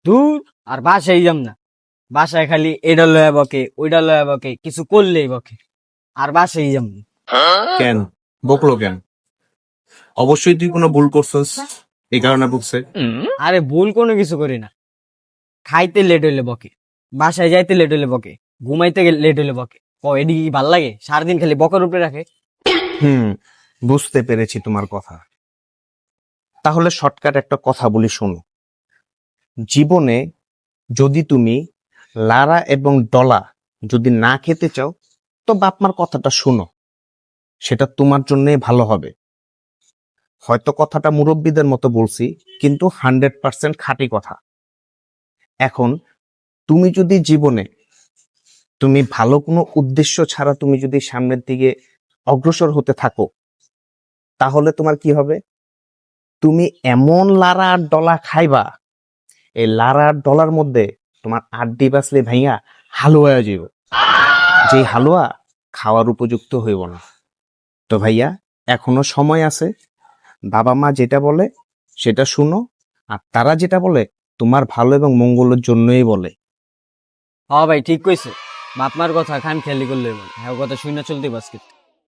দূর আর বাসায় যাম না, বাসায় খালি এটা লয়া বকে ওইটা লয়া বকে, কিছু করলেই বকে, আর বাসায় যাম না। কেন বকলো কেন? অবশ্যই তুই কোনো ভুল করছস, এই কারণে বকছে। আরে ভুল কোনো কিছু করি না, খাইতে লেট হইলে বকে, বাসায় যাইতে লেট হইলে বকে, ঘুমাইতে লেট হইলে বকে। ও এদিকে কি ভাল লাগে? সারাদিন খালি বকার উপরে রাখে। বুঝতে পেরেছি তোমার কথা। তাহলে শর্টকাট একটা কথা বলি, শোনো। জীবনে যদি তুমি লারা এবং ডলা যদি না খেতে চাও, তো বাপমার কথাটা শোনো, সেটা তোমার জন্য ভালো হবে। হয়তো কথাটা মুরব্বীদের মতো বলছি, কিন্তু 100% খাঁটি কথা। এখন তুমি যদি জীবনে তুমি ভালো কোনো উদ্দেশ্য ছাড়া তুমি যদি সামনের দিকে অগ্রসর হতে থাকো, তাহলে তোমার কি হবে? তুমি এমন লারা আর ডলা খাইবা, এই লারা আর ডলার মধ্যে তোমার আড্ডি বাসলে ভাইয়া হালুয়া যাইব, যে হালুয়া খাওয়ার উপযুক্ত হইব না। তো ভাইয়া, এখনো সময় আছে। বাবা মা যেটা বলে সেটা শুনো, আর তারা যেটা বলে তোমার ভালো এবং মঙ্গলের জন্যই বলে। হ্যাঁ ভাই, ঠিক কইছে। বাপ মার কথা খাম খেয়ালি করলে হ্যাঁ কথা শুনে চলতে বাস।